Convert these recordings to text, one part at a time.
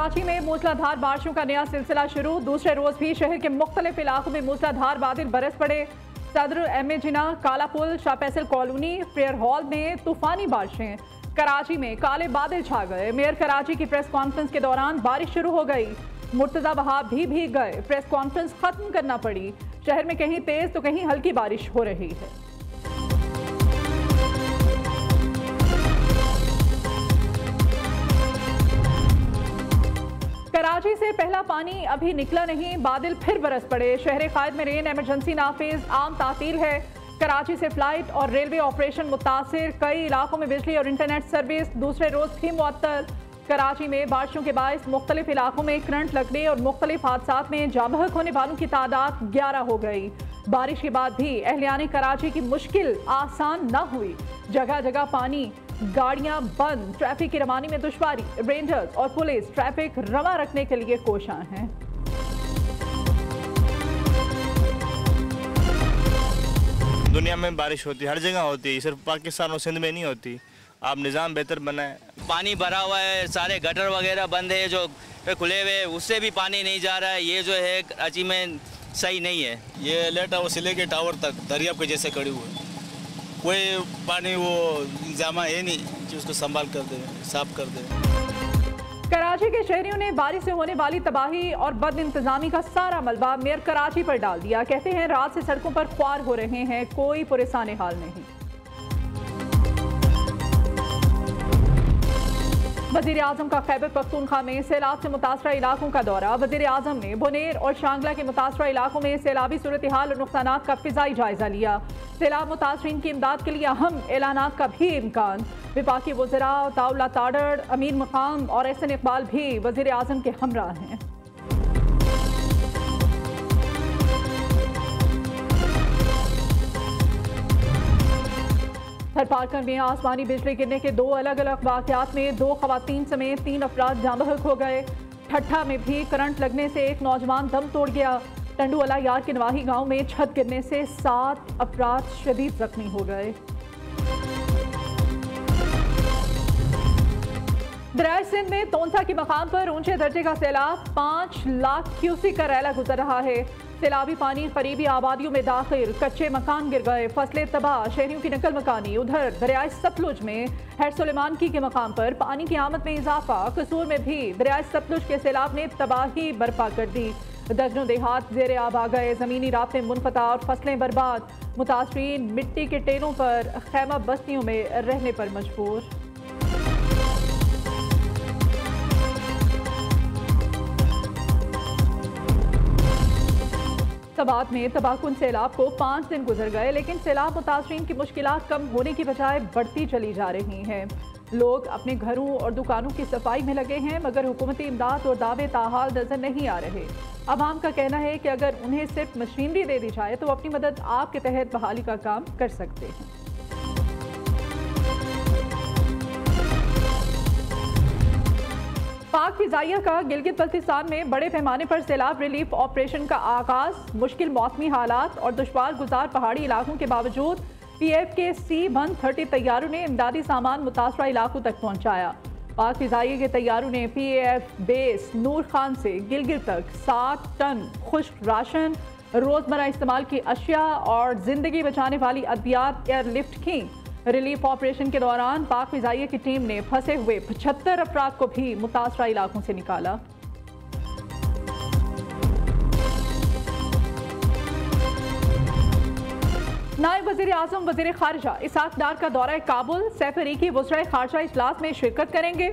कराची में मूसलाधार बारिशों का नया सिलसिला शुरू। दूसरे रोज भी शहर के मुख्तलिफ इलाकों में मूसलाधार बादल बरस पड़े। सदर M Jinnah, Kala Pul, Shah Faisal colony, Frere Hall में तूफानी बारिशें। कराची में काले बादल छा गए। मेयर कराची की प्रेस कॉन्फ्रेंस के दौरान बारिश शुरू हो गई। मुर्तजा वहाब भी भीग गए। प्रेस कॉन्फ्रेंस खत्म करना पड़ी। शहर में कहीं तेज तो कहीं हल्की बारिश हो रही है। कराची से पहला पानी अभी निकला नहीं, बादल फिर बरस पड़े। शहर कायद में रेन इमरजेंसी नाफिज, आम तातील है। कराची से फ्लाइट और रेलवे ऑपरेशन मुतासिर। कई इलाकों में बिजली और इंटरनेट सर्विस दूसरे रोज भी मुअत्तल। कराची में बारिशों के बायस मुख्तलिफ इलाकों में करंट लगने और मुख्तलिफ हादसात में जाँ बहक होने वालों की तादाद 11 हो गई। बारिश के बाद भी अहलियाने कराची की मुश्किल आसान न हुई। जगह जगह पानी, गाड़ियां बंद, ट्रैफिक की रवानी में दुश्वारी। रेंजर्स और पुलिस ट्रैफिक रवा रखने के लिए कोशां हैं। दुनिया में बारिश होती है, हर जगह होती है, सिर्फ पाकिस्तान और सिंध में नहीं होती। आप निज़ाम बेहतर बनाएं। पानी भरा हुआ है, सारे गटर वगैरह बंद है, जो खुले हुए उससे भी पानी नहीं जा रहा है। ये जो है कराची में सही नहीं है। ये अलर्ट हाउस से लेके टावर तक दरियाब के जैसे खड़ी हुई है। कोई पानी वो इंतजाम है नहीं कि उसको संभाल कर दे, साफ कर दे। कराची के शहरियों ने बारिश से होने वाली तबाही और बद इंतजामी का सारा मलबा मेयर कराची पर डाल दिया। कहते हैं रात से सड़कों पर ख्वार हो रहे हैं, कोई परेशान हाल नहीं। वज़ीर आज़म का खैबर पख्तूनख्वा में सैलाब से मुतासरा इलाकों का दौरा। वज़ीर आज़म ने बुनेर और शांगला के मुतासरा इलाकों में सैलाबी सूरत हाल और नुकसानात का फिजाई जायजा लिया। सैलाब मुतासरीन की इमदाद के लिए अहम ऐलानात का भी इम्कान। विफाकी वज़रा ताउला ताडर, अमीर मकाम और एहसन इकबाल भी वज़ीर आज़म के हमरा हैं। थरपारकर में आसमानी बिजली गिरने के 2 अलग अलग वाक़यात में 2 खवातीन समेत 3 अफराद जाँ बहक हो गए। ठट्ठा में भी करंट लगने से एक नौजवान दम तोड़ गया। टंडूवाला यार के नवाही गांव में छत गिरने से 7 अफराद शदीद जख्मी हो गए। दरियाए सिंध में तोंसा के मकाम पर ऊंचे दर्जे का सैलाब 5 लाख क्यूसिक का रैला गुजर रहा है। सैलाबी पानी करीबी आबादियों में दाखिल, कच्चे मकान गिर गए, फसलें तबाह, शहरियों की नकल मकानी। उधर दरियाए सतलुज में हैर सुलेमानकी के मकाम पर पानी की आमद में इजाफा। कसूर में भी दरियाए सतलुज के सैलाब ने तबाही बर्पा कर दी। दर्जनों देहात ज़ेरे आब आ गए, ज़मीनी रास्ते मुनक़ता और फसलें बर्बाद। मुतासरीन मिट्टी के टेलों पर खैमा बस्तियों में रहने पर मजबूर। सबात में तबाहकुन सैलाब को 5 दिन गुजर गए, लेकिन सैलाब मुतासरीन की मुश्किलात कम होने की बजाय बढ़ती चली जा रही हैं। लोग अपने घरों और दुकानों की सफाई में लगे हैं, मगर हुकूमती इमदाद और दावे ताहाल नजर नहीं आ रहे। अवाम का कहना है कि अगर उन्हें सिर्फ मशीनरी दे दी जाए तो अपनी मदद आपके तहत बहाली का काम कर सकते हैं। पाक फिजाइया का गिलगित बल्तिस्तान में बड़े पैमाने पर सैलाब रिलीफ ऑपरेशन का आगाज। मुश्किल मौसमी हालात और दुश्वार गुजार पहाड़ी इलाकों के बावजूद PF के C-130 तैयारों ने इमदादी सामान मुतासरा इलाकों तक पहुंचाया। पाक फिजाइया के तैयारों ने PAF बेस नूर खान से गिलगित तक 7 टन खुश्क राशन, रोजमर्रा इस्तेमाल की अशिया और जिंदगी बचाने वाली अद्वियात एयरलिफ्ट की। रिलीफ ऑपरेशन के दौरान पाक फिजाइया की टीम ने फंसे हुए 75 अफराद को भी मुतासरा इलाकों से निकाला। नायब वज़ीर आज़म वज़ीर ख़ारिजा इसहाक़ डार का दौरा काबुल। सैफ अरीकी वज़राए ख़ारिजा इजलास में शिरकत करेंगे।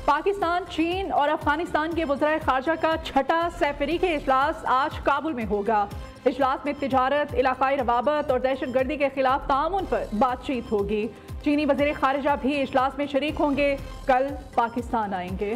पाकिस्तान, चीन और अफगानिस्तान के वज़राए ख़ारिजा का 6ठा सैफ अरीकी इजलास आज काबुल में होगा। इजलास में तिजारत, इलाकाई रवाबत और दहशतगर्दी के खिलाफ तामुन पर बातचीत होगी। चीनी वज़ीर ख़ारिजा भी इजलास में शरीक होंगे। कल पाकिस्तान आएंगे।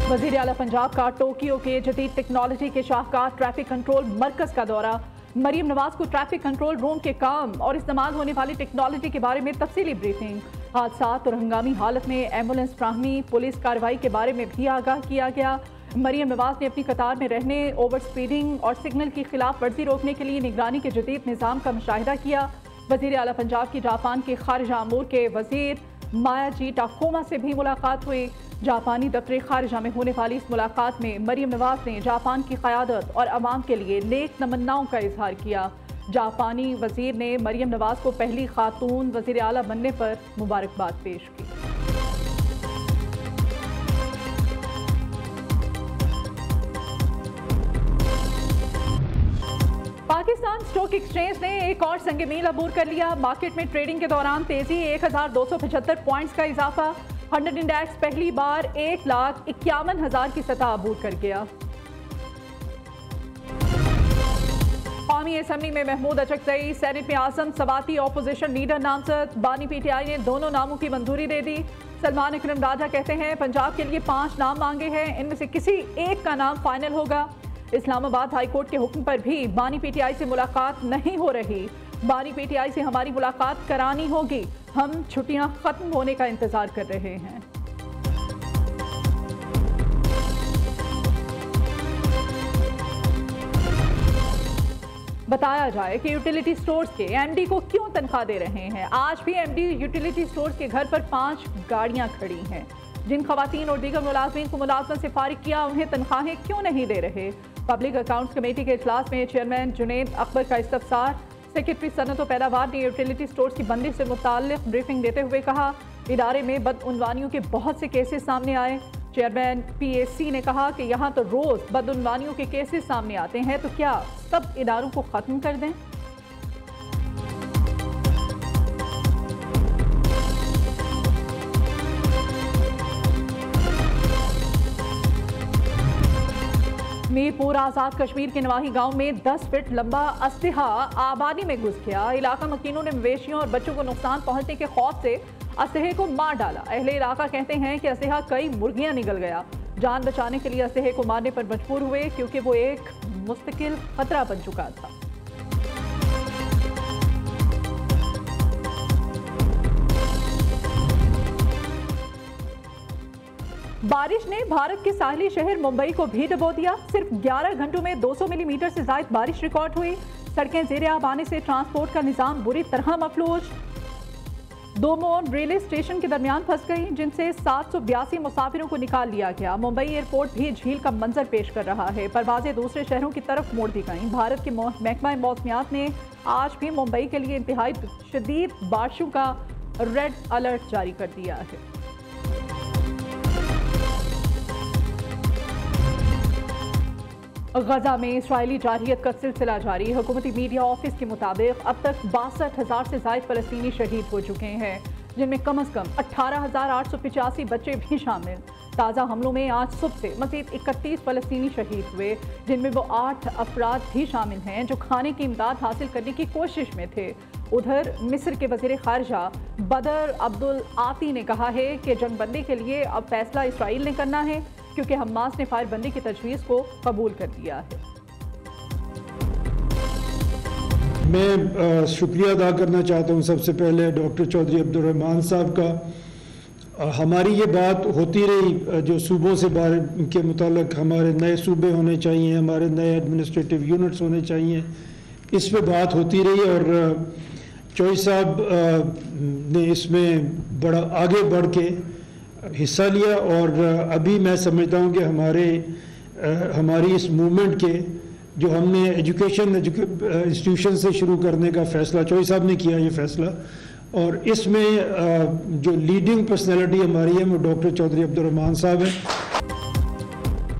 वज़ीर आला पंजाब का टोक्यो के जदीद टेक्नोलॉजी के शाहकार ट्रैफिक कंट्रोल मरकज़ का दौरा। मरियम नवाज को ट्रैफिक कंट्रोल रूम के काम और इस्तेमाल होने वाली टेक्नोलॉजी के बारे में तफसीली ब्रीफिंग। हादसात और हंगामी हालत में एम्बुलेंस फ्राहमी, पुलिस कार्रवाई के बारे में भी आगाह किया गया। मरियम नवाज ने अपनी कतार में रहने, ओवर स्पीडिंग और सिग्नल की खिलाफ वर्जी रोकने के लिए निगरानी के जदीद निज़ाम का मुशाहिदा किया। वजीर आला पंजाब की जापान के खारिजा अमूर के वजीर मायाजी टाकोमा से भी मुलाकात हुई। जापानी दफ्तर खारिजा में होने वाली इस मुलाकात में मरियम नवाज ने जापान की क़यादत और अवाम के लिए नेक तमन्नाओं का इजहार किया। जापानी वजीर ने मरियम नवाज को पहली खातून वजीर आला बनने पर मुबारकबाद पेश की। पाकिस्तान स्टॉक एक्सचेंज ने एक और संग मील अबूर कर लिया। मार्केट में ट्रेडिंग के दौरान तेजी, 1275 पॉइंट्स का इजाफा। 100 इंडेक्स पहली बार 1,51,000 की सतह अबूर कर गया। कौमी असेंबली में महमूद अचकजई, सेनेट में आजम सवाती ऑपोजिशन लीडर नामजद। बानी पीटीआई ने दोनों नामों की मंजूरी दे दी। सलमान अकरम राजा कहते हैं पंजाब के लिए 5 नाम मांगे हैं, इनमें से किसी एक का नाम फाइनल होगा। इस्लामाबाद हाई कोर्ट के हुक्म पर भी बानी पीटीआई से मुलाकात नहीं हो रही। बानी पीटीआई से हमारी मुलाकात करानी होगी, हम छुट्टियां खत्म होने का इंतजार कर रहे हैं। बताया जाए कि यूटिलिटी स्टोर्स के एमडी को क्यों तनख्वाह दे रहे हैं। आज भी एमडी यूटिलिटी स्टोर्स के घर पर 5 गाड़ियां खड़ी हैं। जिन खवातीन और दीगर मुलाजमीन को मुलाजमत से फारिग किया, उन्हें तनख्वाहें क्यों नहीं दे रहे। पब्लिक अकाउंट्स कमेटी के इजलास में चेयरमैन जुनैद अकबर का इस्तफसार। सेक्रेटरी सनत और पैदावार ने यूटिलिटी स्टोर्स की बंदी से मुताल्लिक ब्रीफिंग देते हुए कहा, इदारे में बदउनवानियों के बहुत से केसेस सामने आए। चेयरमैन पीएसी ने कहा कि यहाँ तो रोज बदउनवानियों के केसेस सामने आते हैं, तो क्या सब इदारों को खत्म कर दें। मीरपुर आज़ाद कश्मीर के नवाही गांव में 10 फीट लंबा अस्तिहा आबादी में घुस गया। इलाका मकीनों ने मवेशियों और बच्चों को नुकसान पहुंचने के खौफ से अस्तिहे को मार डाला। अहले इलाका कहते हैं कि अस्तिहा कई मुर्गियां निगल गया। जान बचाने के लिए अस्तिहे को मारने पर मजबूर हुए क्योंकि वो एक मुस्तकिल खतरा बन चुका था। बारिश ने भारत के साहिली शहर मुंबई को भी डुबो दिया। सिर्फ 11 घंटों में 200 मिलीमीटर से ज्यादा बारिश रिकॉर्ड हुई। सड़कें ज़ेरे आब आने से ट्रांसपोर्ट का निजाम बुरी तरह मफलूज। 2 मोड़ रेलवे स्टेशन के दरमियान फंस गई, जिनसे 782 मुसाफिरों को निकाल लिया गया। मुंबई एयरपोर्ट भी झील का मंजर पेश कर रहा है। परवाजें दूसरे शहरों की तरफ मोड़ दी गई। भारत के महकमा मौसमियात ने आज भी मुंबई के लिए इंतहाई शदीद बारिशों का रेड अलर्ट जारी कर दिया है। गजा में इसराइली जारहियत का सिलसिला जारी। हुकूमती मीडिया ऑफिस के मुताबिक अब तक 62,000 से ज्यादा फलस्तीनी शहीद हो चुके हैं, जिनमें कम अज कम 18,885 बच्चे भी शामिल। ताज़ा हमलों में आज सुबह से मज़ीद 31 फलस्तीनी शहीद हुए, जिनमें वो 8 अफराद भी शामिल हैं जो खाने की इमदाद हासिल करने की कोशिश में थे। उधर मिस्र के वज़ीर ख़ारिजा बदर अब्दुल आती ने कहा है कि जंगबंदी के लिए अब फैसला इसराइल ने करना है, क्योंकि हमास ने फायरबंदी की तजवीज़ को कबूल कर लिया है। मैं शुक्रिया अदा करना चाहता हूँ सबसे पहले डॉक्टर चौधरी अब्दुल रहमान साहब का। हमारी ये बात होती रही जो सूबों से बारे के मुतालिक हमारे नए सूबे होने चाहिए, हमारे नए एडमिनिस्ट्रेटिव यूनिट्स होने चाहिए, इस पे बात होती रही और चौधरी साहब ने इसमें बड़ा आगे बढ़ के हिस्सा लिया। और अभी मैं समझता हूँ कि हमारी इस मूवमेंट के जो हमने एजुकेशन इंस्टीट्यूशन से शुरू करने का फ़ैसला चौधरी साहब ने किया, ये फ़ैसला, और इसमें जो लीडिंग पर्सनैलिटी हमारी है वो डॉक्टर चौधरी अब्दुल रहमान साहब हैं।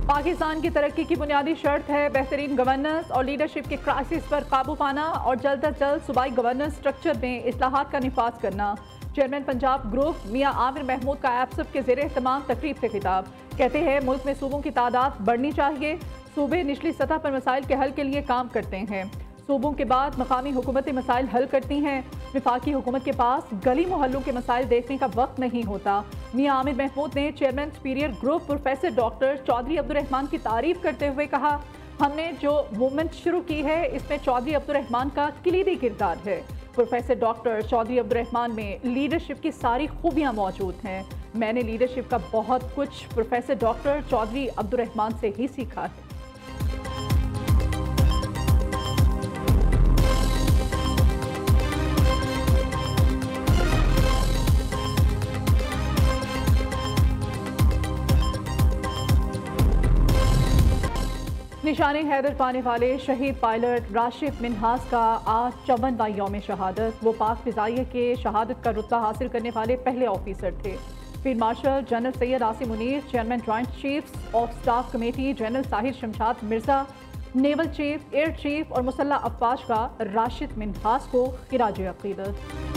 पाकिस्तान की तरक्की की बुनियादी शर्त है बेहतरीन गवर्नेंस और लीडरशिप के क्राइसिस पर काबू पाना और जल्द अज जल्द सूबाई गवर्नेंस स्ट्रक्चर में इस्लाहात का निफाज करना। चेयरमैन पंजाब ग्रुप मियां आमिर महमूद का एप्सप के ज़ेरे इत्तमाम तकरीब से खिताब। कहते हैं मुल्क में सूबों की तादाद बढ़नी चाहिए। सूबे निचली सतह पर मसाइल के हल के लिए काम करते हैं। सूबों के बाद मकामी हुकूमतें मसाइल हल करती हैं। वफाकी हुकूमत के पास गली मोहल्लों के मसाइल देखने का वक्त नहीं होता। मियां आमिर महमूद ने chairman Superior Group professor doctor Chaudhry Abdul Rehman की तारीफ करते हुए कहा, हमने जो मूवमेंट शुरू की है इसमें चौधरी अब्दुल रहमान का किलीदी किरदार है। प्रोफेसर डॉक्टर चौधरी अब्दुल रहमान में लीडरशिप की सारी खूबियां मौजूद हैं। मैंने लीडरशिप का बहुत कुछ प्रोफेसर डॉक्टर चौधरी अब्दुल रहमान से ही सीखा है। निशाने हैदर पाने वाले शहीद पायलट राशिद मिन्हास का आज 54वां यौम शहादत। वो पाक फिजाइया के शहादत का रुतबा हासिल करने वाले पहले ऑफिसर थे। Field marshal general Syed Asim Munir, chairman joint chiefs of staff committee general Sahir Shamshad Mirza, naval chief, air chief और मुसल्ह अफवाज का राशिद मिन्हास को खिराज अकीदत।